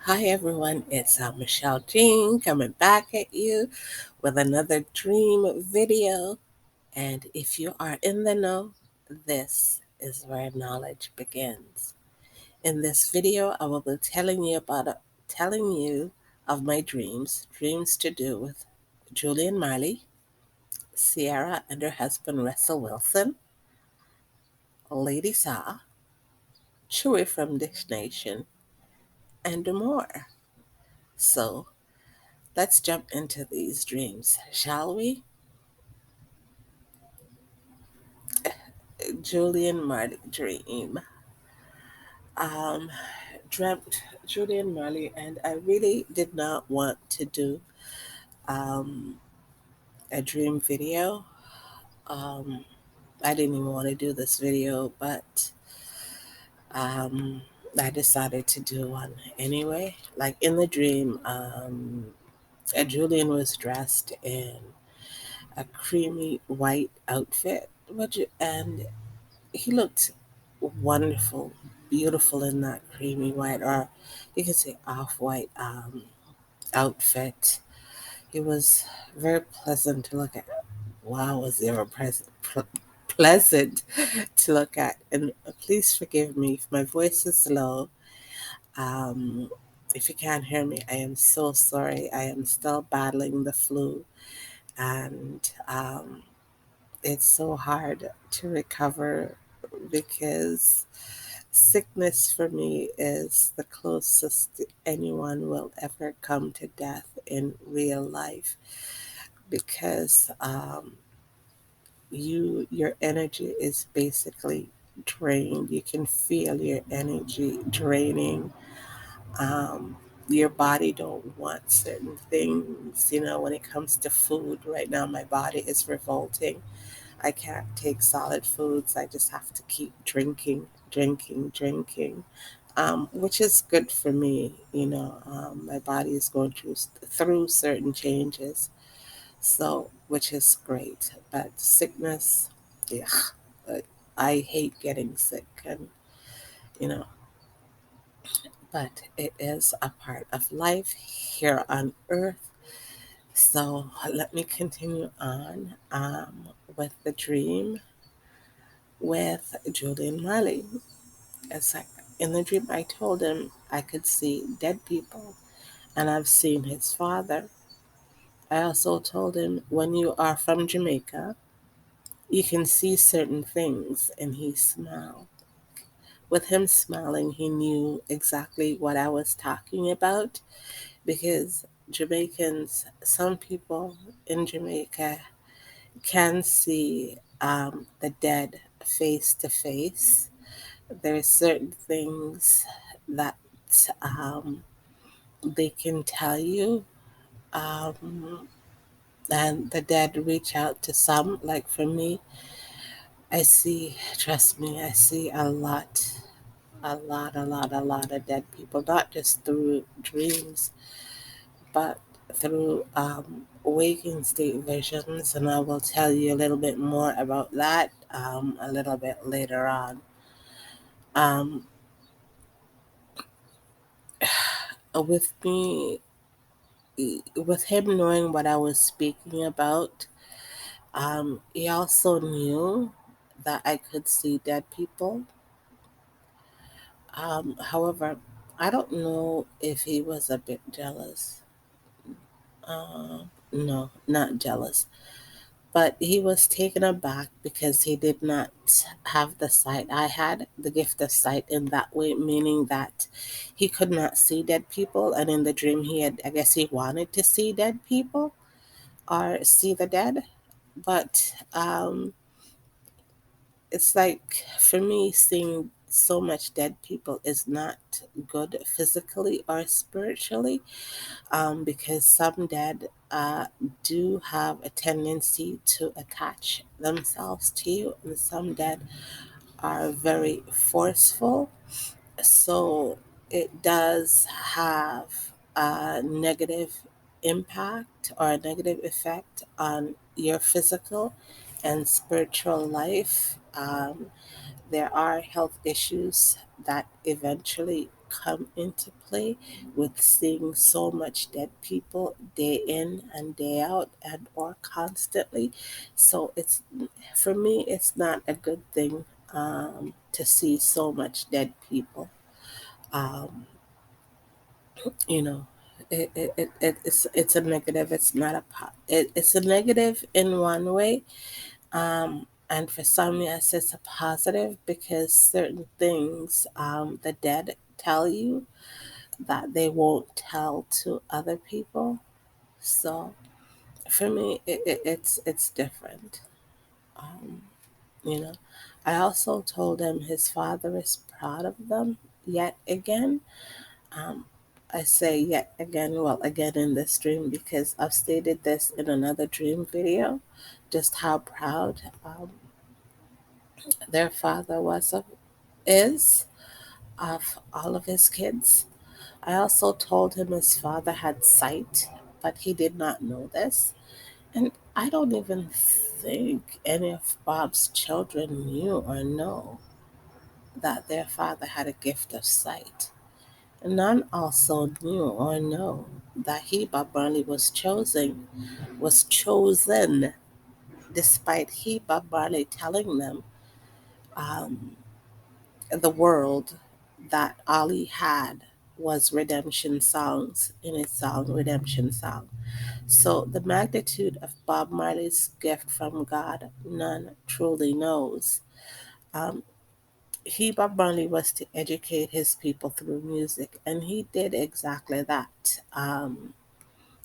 Hi everyone, it's Michelle Jean coming back at you with another dream video. And if you are in the know, this is where knowledge begins. In this video, I will be telling you of my dreams to do with Julian Marley, Ciara and her husband Russell Wilson, Lady Saw, Chewy from Dish Nation, and more. So let's jump into these dreams, shall we? Julian Marley dream. Um, Dreamt Julian Marley, and I really did not want to do um, a dream video. Um, I didn't even want to do this video, but um, I decided to do one anyway. Like in the dream, Julian was dressed in a creamy white outfit, and he looked wonderful, beautiful in that creamy white, or you could say off-white outfit. He was very pleasant to look at. Wow, was he ever pleasant to look at? And please forgive me if my voice is low. Um, if you can't hear me, I am so sorry. I am still battling the flu, and it's so hard to recover because sickness for me is the closest anyone will ever come to death in real life because your energy is basically drained. You can feel your energy draining. Um, your body don't want certain things. When it comes to food, right now my body is revolting. I can't take solid foods. I just have to keep drinking, drinking, drinking, which is good for me. My body is going through certain changes, so which is great. But sickness, yeah, I hate getting sick, and you know, but it is a part of life here on Earth. So let me continue on with the dream with Julian Marley. It's like in the dream, I told him I could see dead people, and I've seen his father. I also told him when you are from Jamaica, you can see certain things, and he smiled. With him smiling, he knew exactly what I was talking about because some people in Jamaica can see the dead face to face. There's certain things that um, they can tell you, um, and the dead reach out to some. Like for me, trust me, I see a lot of dead people, not just through dreams, but through waking state visions. And I will tell you a little bit more about that a little bit later on. Um, with me, with him knowing what I was speaking about, he also knew that I could see dead people. However, I don't know if he was a bit jealous. No, not jealous. But he was taken aback because he did not have the sight I had, the gift of sight in that way, meaning that he could not see dead people. And in the dream, I guess he wanted to see dead people or see the dead. But it's like for me, seeing so much dead people is not good physically or spiritually, because some dead do have a tendency to attach themselves to you, and some dead are very forceful. So it does have a negative impact or a negative effect on your physical and spiritual life. There are health issues that eventually come into play with seeing so much dead people day in and day out and or constantly. So it's, for me, it's not a good thing to see so much dead people. Um, you know, it's a negative. It's not it's a negative in one way, and for some, yes, it's a positive because certain things the dead tell you that they won't tell to other people. So for me, it's different. Um, you know, I also told him his father is proud of them yet again. Um, I say yet again, well, again in this dream because I've stated this in another dream video, just how proud their father is of all of his kids. I also told him his father had sight, but he did not know this. And I don't even think any of Bob's children knew or know that their father had a gift of sight. None also knew or know that he, Bob Marley, was chosen, despite he, Bob Marley, telling them, um, the world, that all he had was redemption songs in his song Redemption Song. So the magnitude of Bob Marley's gift from God, none truly knows. Um, Bob Marley, was to educate his people through music, and he did exactly that.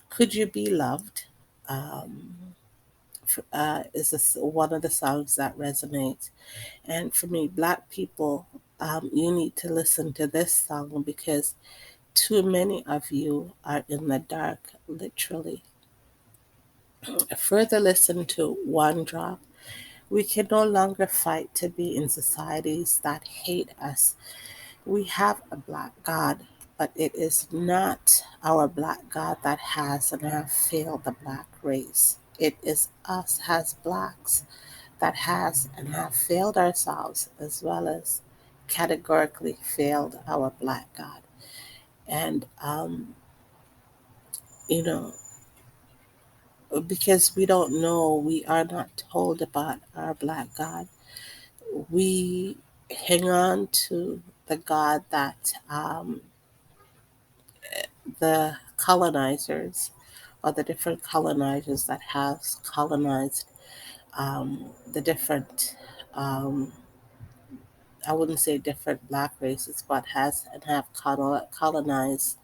Could You Be Loved? Is one of the songs that resonates. And for me, Black people, you need to listen to this song because too many of you are in the dark, literally. Further, listen to One Drop. We can no longer fight to be in societies that hate us. We have a black God, but it is not our black God that has and have failed the black race. It is us as blacks that has and have failed ourselves as well as categorically failed our black God. And, you know, because we don't know, we are not told about our black God. We hang on to the God that the colonizers or the different colonizers that has colonized the different, um, I wouldn't say different black races, but has and have colonized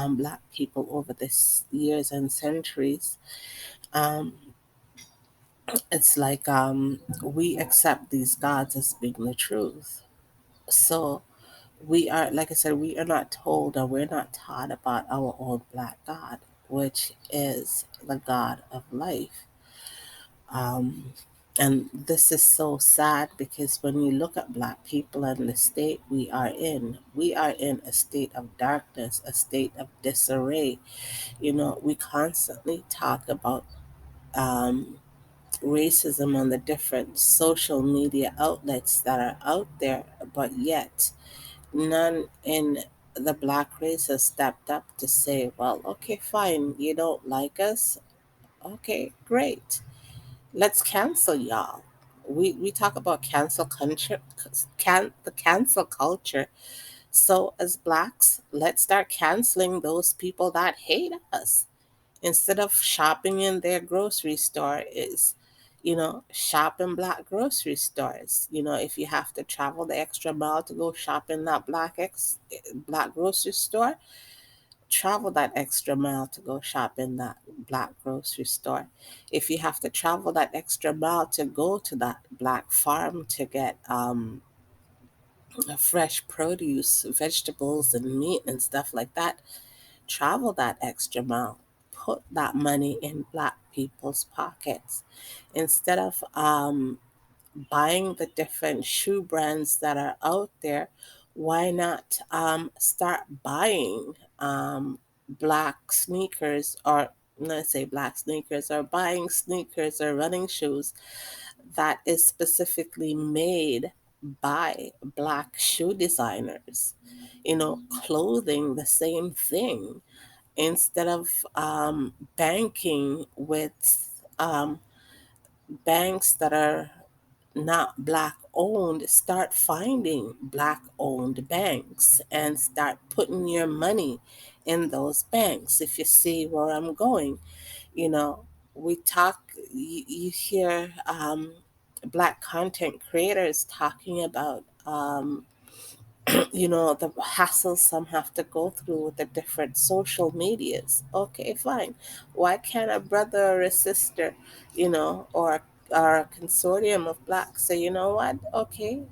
black people over this years and centuries. Um, it's like we accept these gods as being the truth. So we are, like I said, we are not told or we're not taught about our own black God, which is the God of life. Um, and this is so sad because when you look at black people and the state we are in a state of darkness, a state of disarray. We constantly talk about um, racism on the different social media outlets that are out there, but yet none in the black race has stepped up to say, well, okay, fine, you don't like us. Okay, great. Let's cancel y'all. We talk about cancel culture, the cancel culture. So as blacks, let's start canceling those people that hate us. Instead of shopping in their grocery store, is shop in black grocery stores. If you have to travel the extra mile to go shop in that black grocery store, travel that extra mile to go shop in that black grocery store. If you have to travel that extra mile to go to that black farm to get fresh produce, vegetables and meat and stuff like that, travel that extra mile. Put that money in black people's pockets instead of buying the different shoe brands that are out there. Why not start buying black sneakers, or let's say black sneakers, or buying sneakers or running shoes that is specifically made buy black shoe designers, clothing the same thing instead of banking with banks that are not black owned. Start finding black owned banks and start putting your money in those banks. If you see where I'm going, you know, we talk, you hear black content creators talking about the hassles some have to go through with the different social medias. Okay, fine. Why can't a brother or a sister, or a consortium of blacks say, you know what? Okay,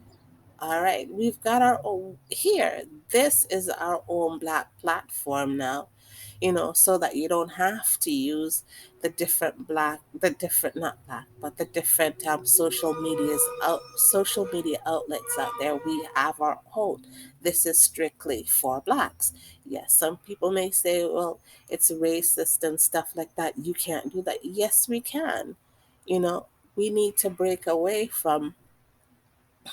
all right, we've got our own here. This is our own black platform now, so that you don't have to use the different, not black, but the different social media outlets out there. We have our own. This is strictly for blacks. Yes, some people may say, well, it's racist and stuff like that. You can't do that. Yes, we can. You know, we need to break away from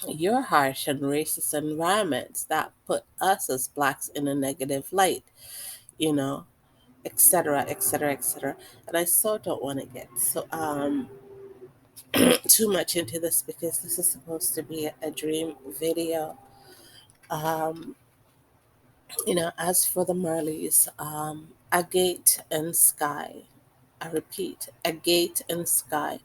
your harsh and racist environments that put us as blacks in a negative light, you know, etc., etc., etc. And I so don't want to get too much into this because this is supposed to be a dream video. Um, as for the Marleys, A Gate and Sky. I repeat, A Gate and Sky.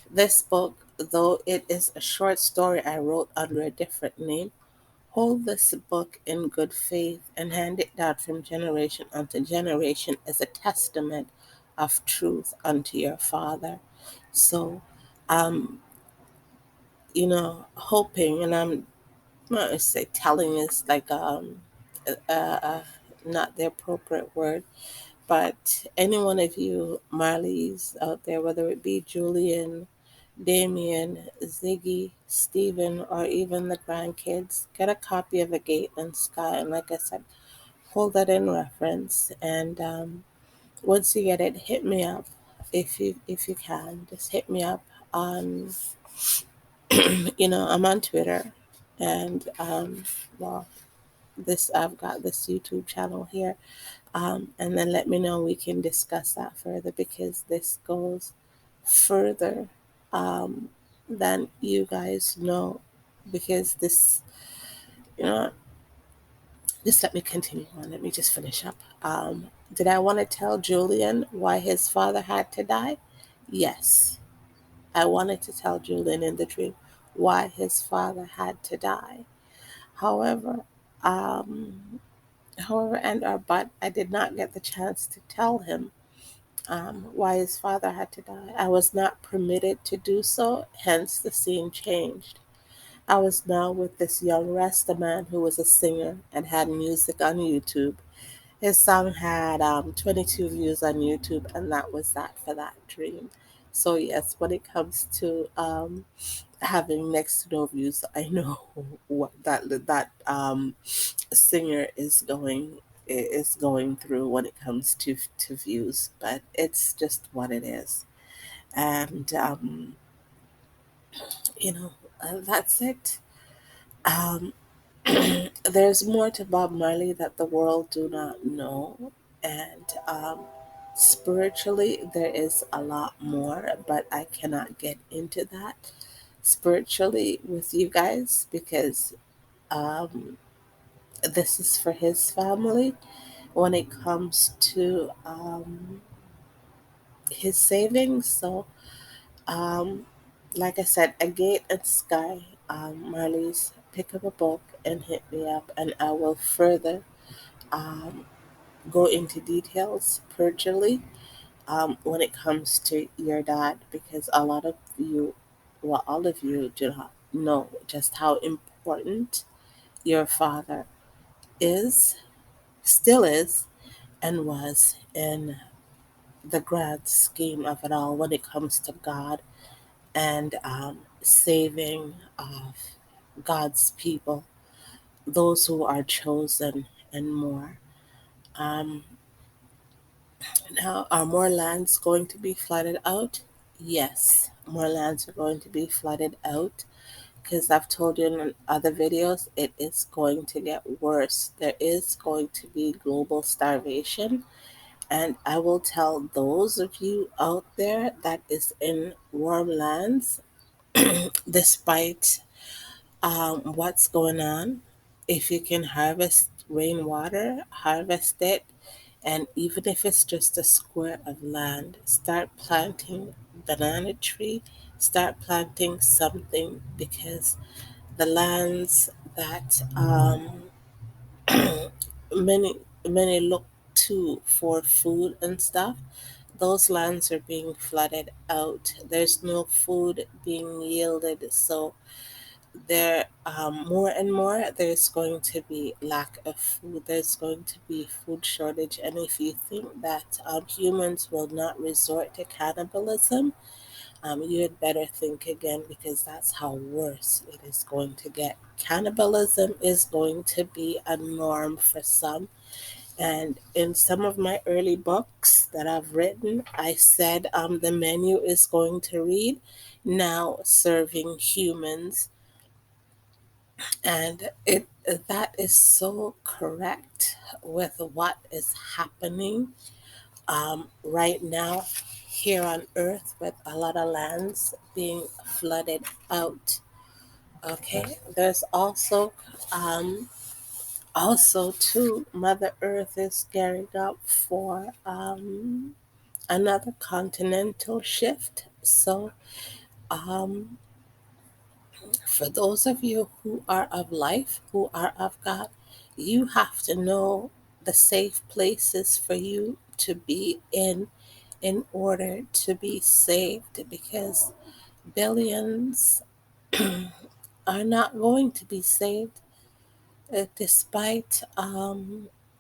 This book, though it is a short story I wrote under a different name, hold this book in good faith and hand it down from generation unto generation as a testament of truth unto your Father. So, um, hoping, and I'm not going to say telling is like uh, uh, not the appropriate word, but any one of you Marleys out there, whether it be Julian, Damien, Ziggy, Stephen, or even the grandkids, get a copy of A Gate and Sky. And like I said, hold that in reference. And once you get it, hit me up if you can. Just hit me up on, I'm on Twitter, and well, this I've got this YouTube channel here, and then let me know. We can discuss that further because this goes further um, than you guys know. Because this, you know, just let me continue on. Let me just finish up. Did I want to tell Julian why his father had to die? Yes, I wanted to tell Julian in the dream why his father had to die. However, um, but I did not get the chance to tell him why his father had to die. I was not permitted to do so, hence the scene changed. I was now with this young Rasta man who was a singer and had music on YouTube. His song had 22 views on YouTube, and that was that for that dream. So, yes, when it comes to having next to no views, I know what that singer is going through when it comes to views, but it's just what it is. And you know that's it. um, there's more to Bob Marley that the world do not know, and spiritually there is a lot more, but I cannot get into that spiritually with you guys because um, this is for his family when it comes to his savings. So, um, like I said, A Gate and Sky, Marley's, pick up a book and hit me up, and I will further um, go into details spiritually when it comes to your dad, because a lot of you, well, all of you do not know just how important your father is, still is, and was in the grand scheme of it all when it comes to God and saving of God's people, those who are chosen, and more. Um, Now, are more lands going to be flooded out? Yes, more lands are going to be flooded out. because I've told you in other videos, it is going to get worse. There is going to be global starvation. And I will tell those of you out there that is in warm lands, despite what's going on, if you can harvest rainwater, harvest it. And even if it's just a square of land, start planting banana tree, start planting something, because the lands that many look to for food and stuff, those lands are being flooded out. There's no food being yielded, so there more and more there's going to be lack of food. There's going to be food shortage, and if you think that humans will not resort to cannibalism, you had better think again, because that's how worse it is going to get. Cannibalism is going to be a norm for some. And in some of my early books that I've written, I said the menu is going to read, now serving humans. And it that is so correct with what is happening right now here on Earth, with a lot of lands being flooded out. Okay, there's also too, Mother Earth is gearing up for another continental shift. So um, for those of you who are of life, who are of God, you have to know the safe places for you to be in order to be saved, because billions are not going to be saved, despite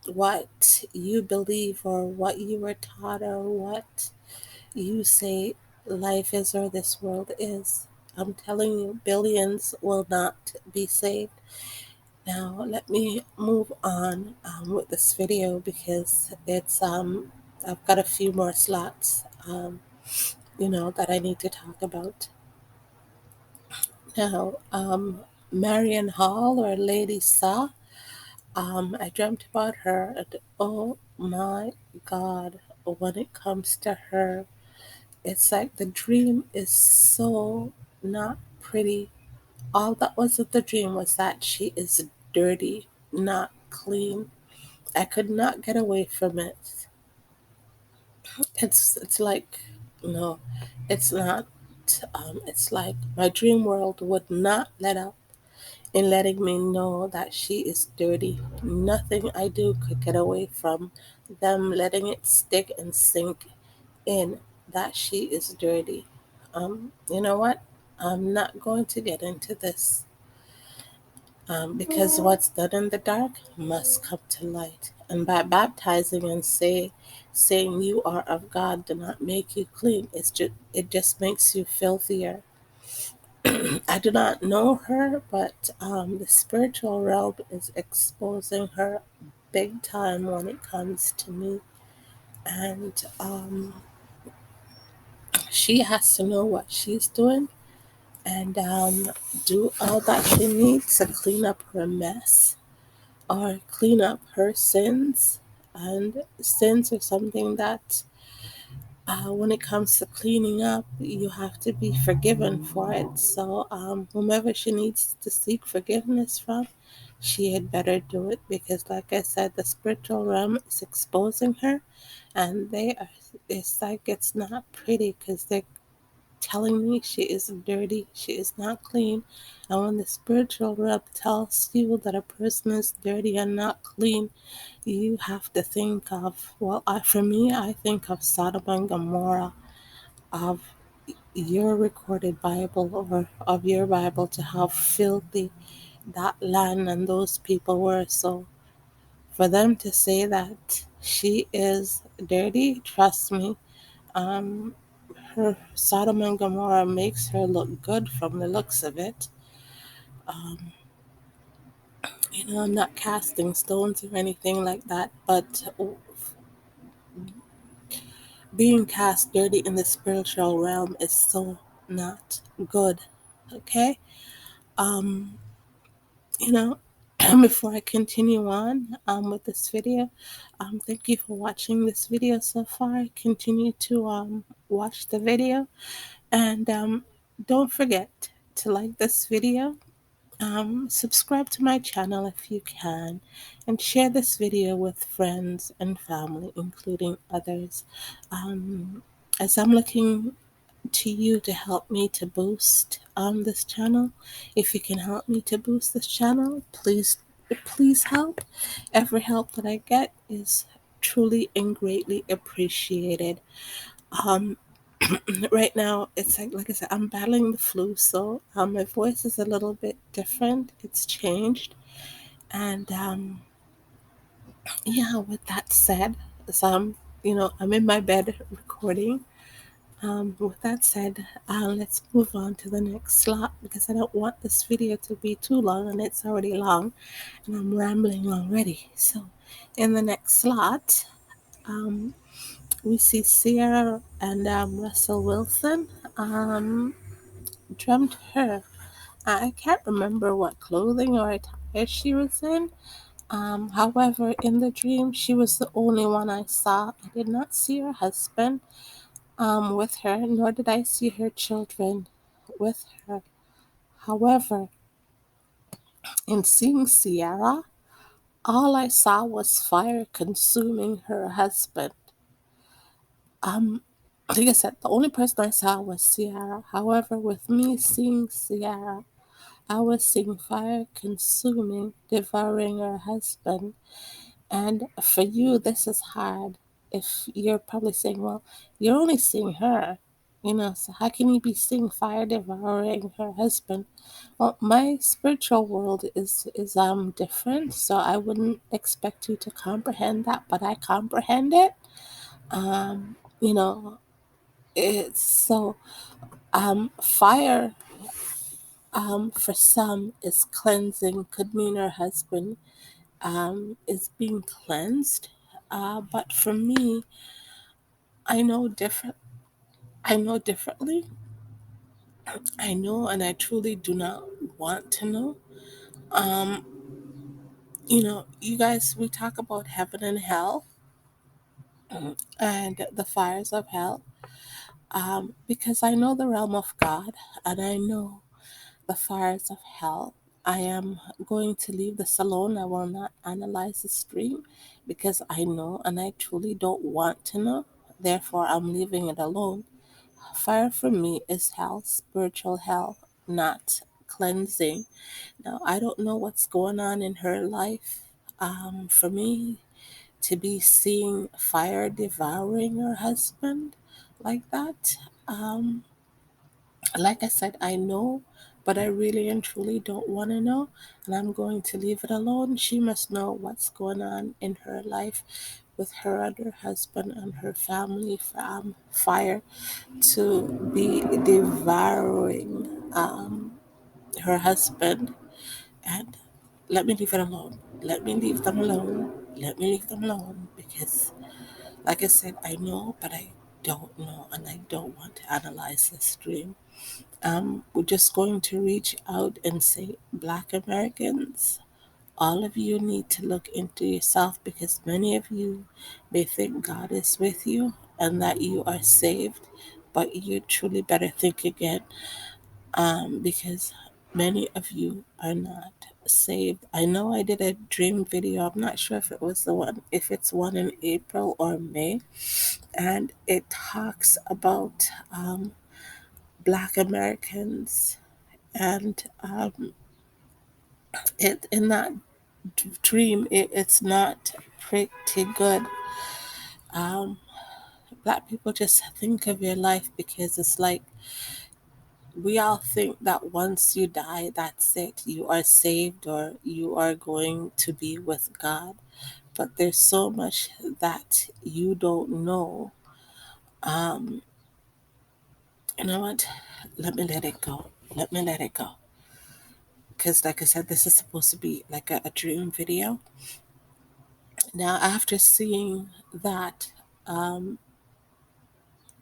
what you believe or what you were taught or what you say life is or this world is. I'm telling you, billions will not be saved. Now, let me move on with this video, because I've got a few more slots, that I need to talk about. Now, Marion Hall, or Lady Saw, I dreamt about her, and oh my God, when it comes to her, it's like the dream is so not pretty. All that was of the dream was that she is dirty, not clean. I could not get away from it. It's like, no, it's not. It's like my dream world would not let up in letting me know that she is dirty. Nothing I do could get away from them letting it stick and sink in that she is dirty. You know what? I'm not going to get into this, because what's done in the dark must come to light. And by baptizing and saying you are of God, do not make you clean. It just makes you filthier. I do not know her, but the spiritual realm is exposing her big time when it comes to me. And she has to know what she's doing, and do all that she needs to clean up her mess, or clean up her sins. And sins are something that, when it comes to cleaning up, you have to be forgiven for it. So, whomever she needs to seek forgiveness from, she had better do it, because, like I said, the spiritual realm is exposing her, and it's like it's not pretty, because they're telling me she is dirty, she is not clean. And when the spiritual realm tells you that a person is dirty and not clean, you have to think of, well, for me, I think of Sodom and Gomorrah, of your recorded Bible, or of your Bible, to how filthy that land and those people were. So for them to say that she is dirty, trust me, um, her Sodom and Gomorrah makes her look good from the looks of it. Um, I'm not casting stones or anything like that, but being cast dirty in the spiritual realm is so not good. Okay? Um, you know, before I continue on with this video, thank you for watching this video so far. Continue to watch the video, and don't forget to like this video. Subscribe to my channel if you can, and share this video with friends and family, including others. Um, as I'm looking to you to help me to boost this channel, if you can help me to boost this channel, please help. Every help that I get is truly and greatly appreciated. Um, right now it's like I said, I'm battling the flu, so my voice is a little bit different. It's changed, and yeah. With that said, so I'm in my bed recording. With that said, let's move on to the next slot because I don't want this video to be too long, and it's already long, and I'm rambling already. So, in the next slot, um, we see Ciara and Russell Wilson. Dreamt her. I can't remember what clothing or attire she was in. However, in the dream, she was the only one I saw. I did not see her husband with her, nor did I see her children with her. However, in seeing Ciara, all I saw was fire consuming her husband. Like I said, the only person I saw was Ciara. However, with me seeing Ciara, I was seeing fire consuming, devouring her husband. And for you, this is hard. If you're probably saying, well, you're only seeing her, so how can you be seeing fire devouring her husband? Well, my spiritual world is different, so I wouldn't expect you to comprehend that, but I comprehend it. Um, you know, it's so fire for some is cleansing, could mean her husband is being cleansed. But for me, I know different. I know differently. I know, and I truly do not want to know. Um, you guys, we talk about heaven and hell and the fires of hell. Because I know the realm of God, and I know the fires of hell. I am going to leave this alone. I will not analyze the stream because I know and I truly don't want to know. Therefore, I'm leaving it alone. Fire for me is hell, spiritual hell, not cleansing. Now, I don't know what's going on in her life. For me to be seeing fire devouring her husband like that, like I said, I know, but I really and truly don't want to know, and I'm going to leave it alone. She must know what's going on in her life with her and her husband and her family from fire to be devouring her husband. And let me leave it alone. Let me leave them alone. Let me leave them alone because, like I said, I know, but I don't know, and I don't want to analyze this dream. We're just going to reach out and say, Black Americans, all of you need to look into yourself because many of you may think God is with you and that you are saved, but you truly better think again because many of you are not saved. I know I did a dream video. I'm not sure if it was the one, if it's one in April or May, and it talks about Black Americans and it in that dream it's not pretty good. Black people, just think of your life because it's like we all think that once you die, that's it, you are saved or you are going to be with God, but there's so much that you don't know. um you know what, let me let it go. Let me let it go because like I said, this is supposed to be like a dream video. Now, after seeing that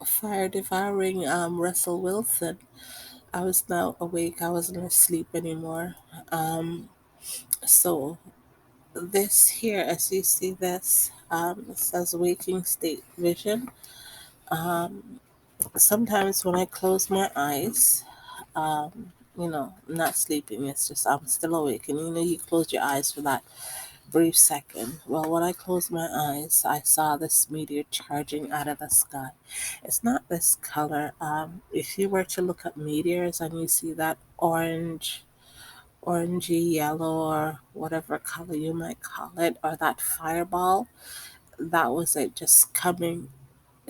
fire devouring Russell Wilson, I was now awake. I wasn't asleep anymore. Um, so this here, as you see this, it says waking state vision. Um, Sometimes when I close my eyes, I'm not sleeping. It's just I'm still awake, and you close your eyes for that brief second. Well, when I closed my eyes, I saw this meteor charging out of the sky. It's not this color. If you were to look at meteors and you see that orangey yellow or whatever color you might call it, or that fireball, that was it just coming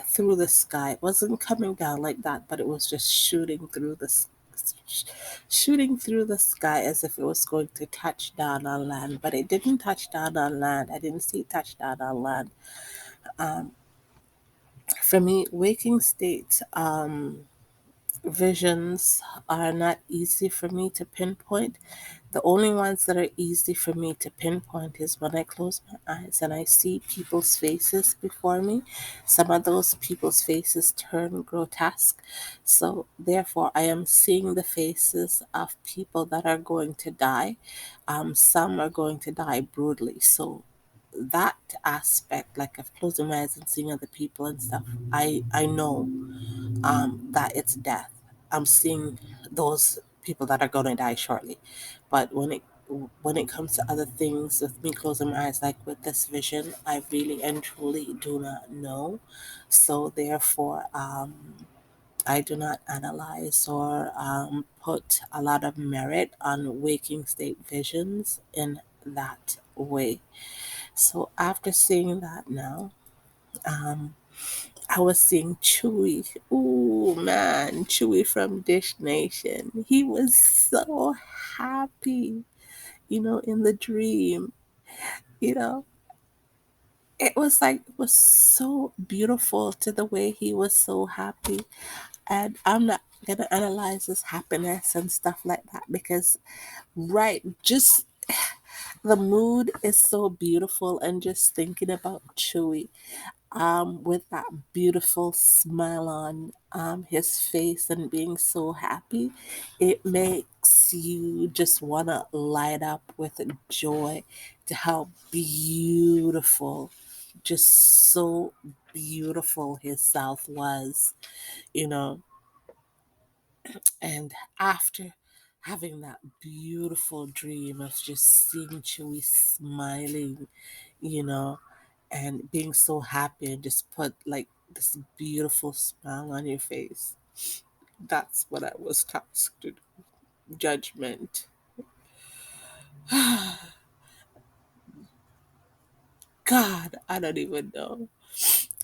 through the sky. It wasn't coming down like that, but it was just shooting through the sky as if it was going to touch down on land, but it didn't touch down on land. I didn't see it touch down on land. Um, for me, waking state visions are not easy for me to pinpoint. The only ones that are easy for me to pinpoint is when I close my eyes and I see people's faces before me. Some of those people's faces turn grotesque. So, therefore, I am seeing the faces of people that are going to die. Some are going to die brutally. So, that aspect, like of closing my eyes and seeing other people and stuff, I know that it's death. I'm seeing those people that are going to die shortly. But when it comes to other things, with me closing my eyes, like with this vision, I really and truly do not know. So therefore, I do not analyze or put a lot of merit on waking state visions in that way. So after seeing that now, um, I was seeing Chewy. Ooh, man, Chewy from Dish Nation. He was so happy, in the dream. You know, it was so beautiful to the way he was so happy. And I'm not going to analyze his happiness and stuff like that because, right, just the mood is so beautiful. And just thinking about Chewy, with that beautiful smile on his face and being so happy, it makes you just want to light up with joy to how beautiful, just so beautiful his self was, you know. And after having that beautiful dream of just seeing Chewy smiling, you know, and being so happy and just put like this beautiful smile on your face. That's what I was tasked to do. Judgment. God, I don't even know.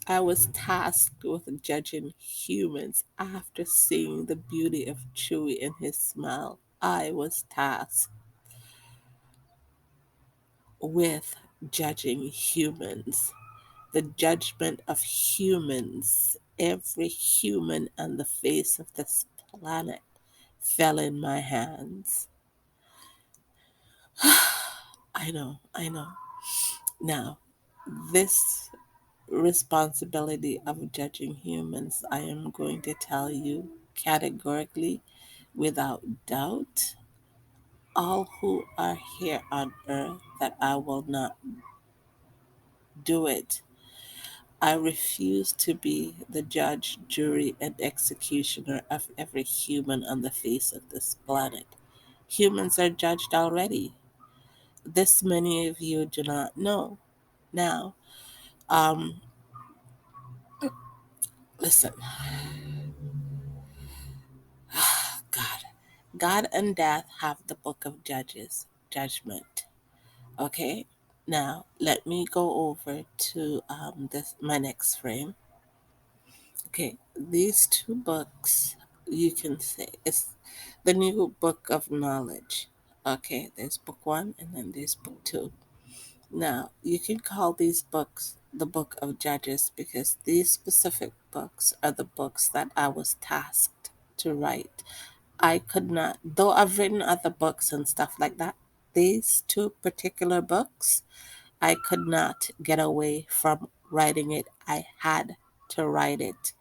I was tasked with judging humans after seeing the beauty of Chewy and his smile. I was tasked with judging humans, the judgment of humans. Every human on the face of this planet fell in my hands. I know, I know. Now, this responsibility of judging humans, I am going to tell you categorically, without doubt, all who are here on earth, that I will not do it. I refuse to be the judge, jury, and executioner of every human on the face of this planet. Humans are judged already. This many of you do not know. Now, um, listen, God, God and death have the book of Judges, judgment. Okay. Now, let me go over to this my next frame. Okay, these two books, you can say it's the new book of knowledge. Okay, there's book one and then there's book two. Now, you can call these books the book of Judges because these specific books are the books that I was tasked to write. I could not, though I've written other books and stuff like that, these two particular books, I could not get away from writing it. I had to write it.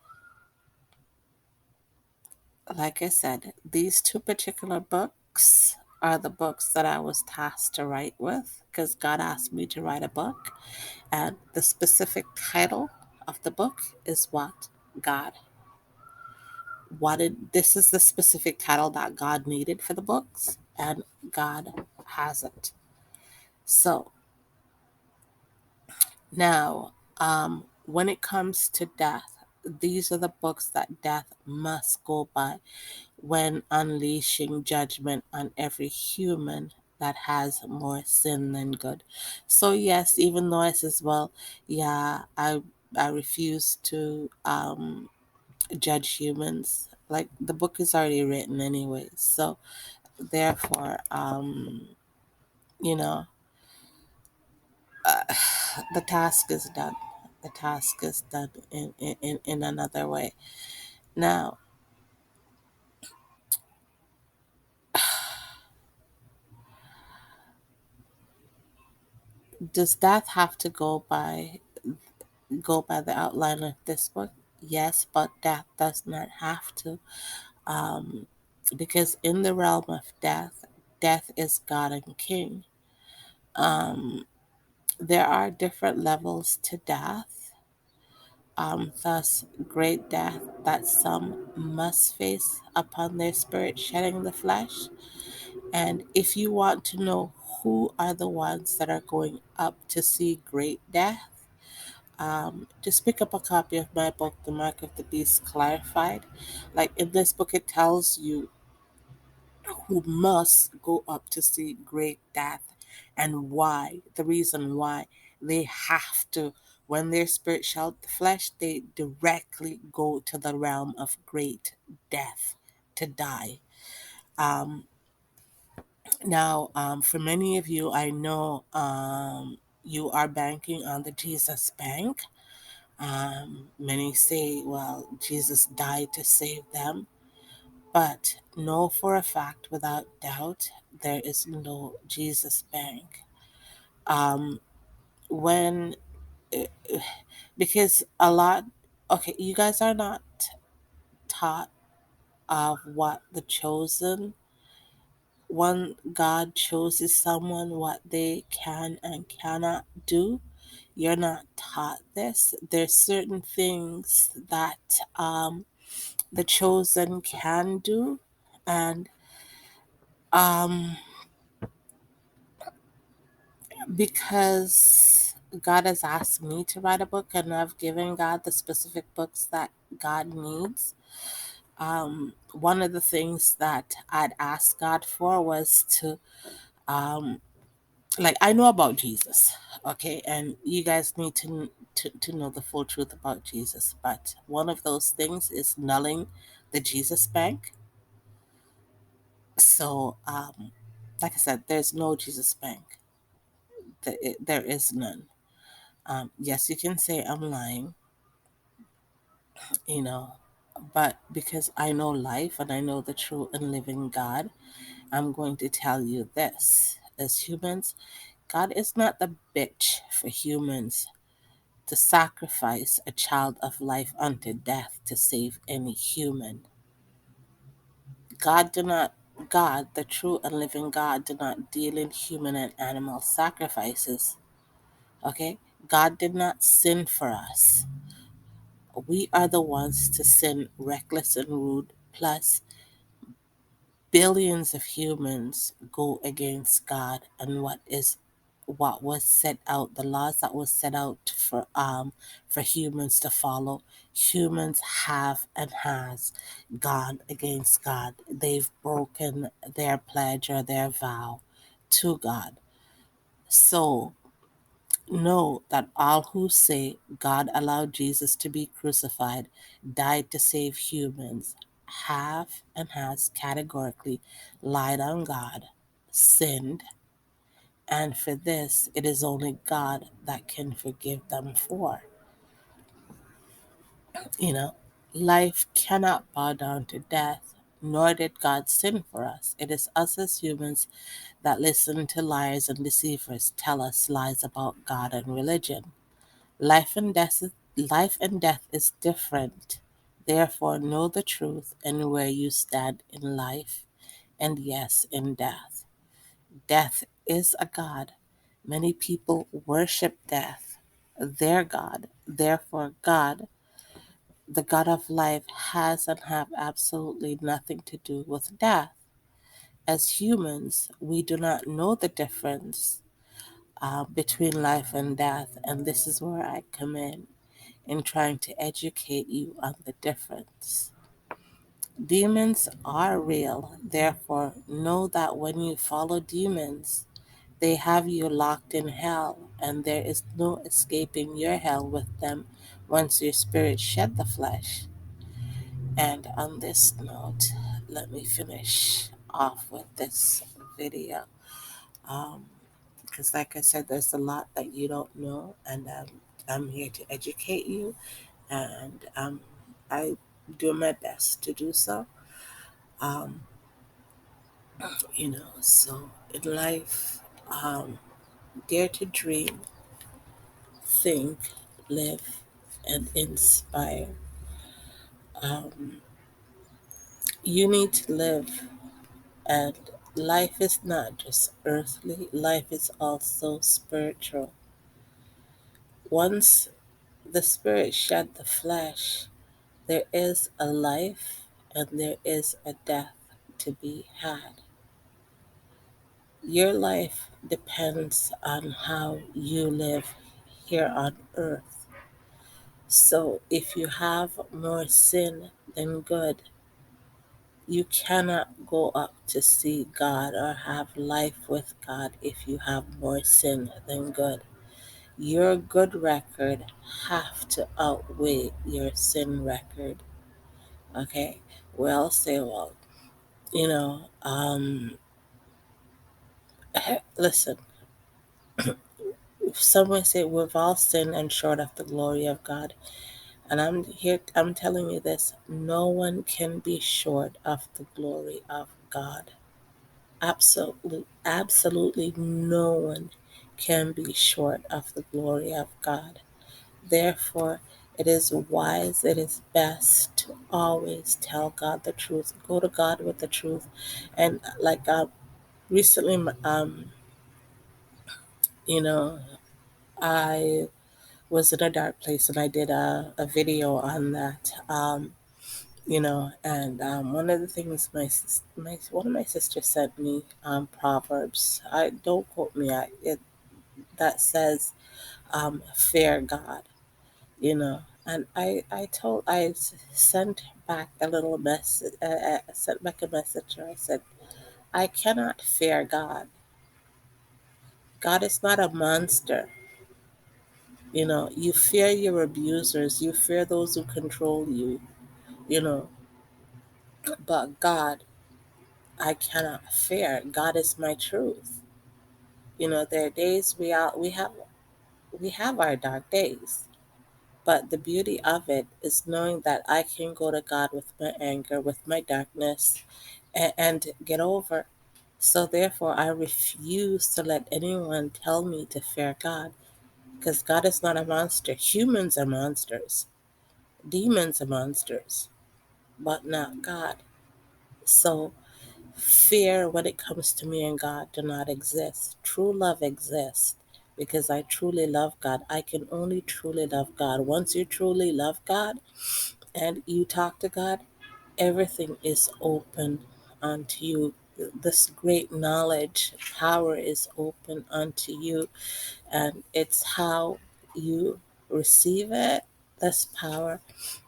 like I said, these two particular books are the books that I was tasked to write with because God asked me to write a book. And the specific title of the book is what God wanted. This is the specific title that God needed for the books, and God has it. So now, when it comes to death, these are the books that death must go by when unleashing judgment on every human that has more sin than good. So yes, even though I says, well, yeah, I refuse to judge humans. Like the book is already written anyway, so therefore, you know, uh, the task is done. The task is done in another way. Now, does that have to go by the outline of this book? Yes, but that does not have to. Um, because in the realm of death, death is God and King. Um, there are different levels to death. Thus, great death that some must face upon their spirit shedding the flesh. And if you want to know who are the ones that are going up to see great death, just pick up a copy of my book, The Mark of the Beast Clarified. Like in this book, it tells you who must go up to see great death and why, the reason why they have to. When their spirit shall the flesh, they directly go to the realm of great death to die. Um, for many of you, I know you are banking on the Jesus Bank. Many say, well, Jesus died to save them, but know for a fact, without doubt, there is no Jesus Bank. Um, when, because a lot, okay, you guys are not taught of what the chosen one God chooses someone, what they can and cannot do. You're not taught this. There's certain things that the chosen can do, and um, because God has asked me to write a book, and I've given God the specific books that God needs. One of the things that I'd asked God for was to um, like I know about Jesus, okay, and you guys need to know the full truth about Jesus. But one of those things is nulling the Jesus Bank. So, like I said, there's no Jesus Bank. There is none. Yes, you can say I'm lying, you know, but because I know life and I know the true and living God, I'm going to tell you this: as humans, God is not the bitch for humans to sacrifice a child of life unto death to save any human. God do not God, the true and living God, do not deal in human and animal sacrifices. Okay? God did not sin for us. We are the ones to sin reckless and rude, plus billions of humans go against God and what was set out, the laws that was set out for humans to follow. Humans have and has gone against God. They've broken their pledge or their vow to God. So know that all who say God allowed Jesus to be crucified, died to save humans, have and has categorically lied on God, sinned, and for this it is only God that can forgive them for. You know, life cannot bow down to death, nor did God sin for us. It is us as humans that listen to liars and deceivers tell us lies about God and religion. Life and death is different Therefore, know the truth and where you stand in life, and yes, in death. Death is a God. Many people worship death, their God. Therefore, God, the God of life, has and have absolutely nothing to do with death. As humans, we do not know the difference between life and death, and this is where I come in trying to educate you on the difference. Demons are real, therefore, know that when you follow demons, they have you locked in hell, and there is no escaping your hell with them once your spirit shed the flesh. And on this note, let me finish off with this video. Because, like I said, there's a lot that you don't know, and I'm here to educate you, and I do my best to do so. Um, so in life, um, dare to dream, think, live, and inspire. Um, you need to live, and life is not just earthly, life is also spiritual. Once the spirit shed the flesh, there is a life and there is a death to be had. Your life depends on how you live here on earth. So if you have more sin than good, you cannot go up to see God or have life with God if you have more sin than good. Your good record have to outweigh your sin record. Okay? Well, say, well, you know, um, listen, someone say we've all sinned and short of the glory of God. And I'm telling you this, no one can be short of the glory of God. Absolutely no one can be short of the glory of God. Therefore, it is wise, it is best to always tell God the truth. Go to God with the truth. And like recently, you know, I was in a dark place and I did a video on that. And one of the things one of my sisters sent me Proverbs. I don't quote me. It that says, "Fear God." And I sent back a little message. Sent back a message. I said, "I cannot fear God. God is not a monster. You fear your abusers. You fear those who control you. You know, but God, I cannot fear. God is my truth. There are days we have our dark days, but the beauty of it is knowing that I can go to God with my anger, with my darkness, and get over. So therefore, I refuse to let anyone tell me to fear God, because God is not a monster. Humans are monsters. Demons are monsters, but not God. So fear when it comes to me and God do not exist. True love exists because I truly love God. I can only truly love God. Once you truly love God and you talk to God, everything is open unto you. This great knowledge, power is open unto you, and it's how you receive it. This power,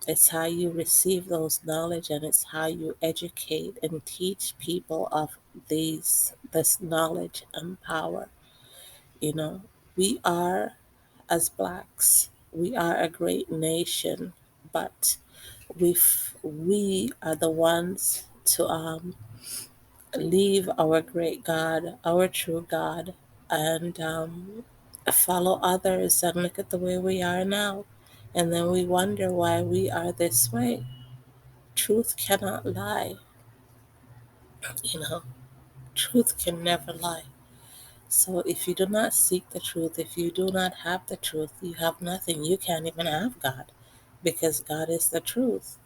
it's how you receive those knowledge, and it's how you educate and teach people of this knowledge and power. You know, we are, as blacks, we are a great nation, but we are the ones to leave our great God, our true God, and follow others and look at the way we are now. And then we wonder why we are this way. Truth cannot lie, you know. Truth can never lie. So if you do not seek the truth, if you do not have the truth, you have nothing. You can't even have God because God is the truth.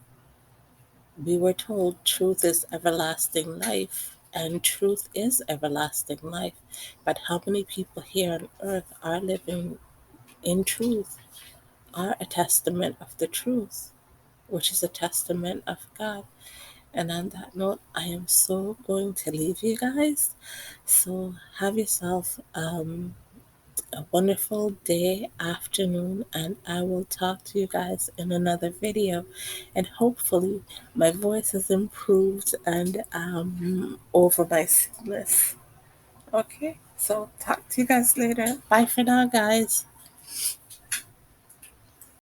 We were told truth is everlasting life, and truth is everlasting life. But how many people here on earth are living in truth, are a testament of the truth, which is a testament of God? And on that note, I am so going to leave you guys. So have yourself a wonderful day, afternoon, and I will talk to you guys in another video. And hopefully, my voice has improved and over my sickness. Okay, so talk to you guys later. Bye for now, guys.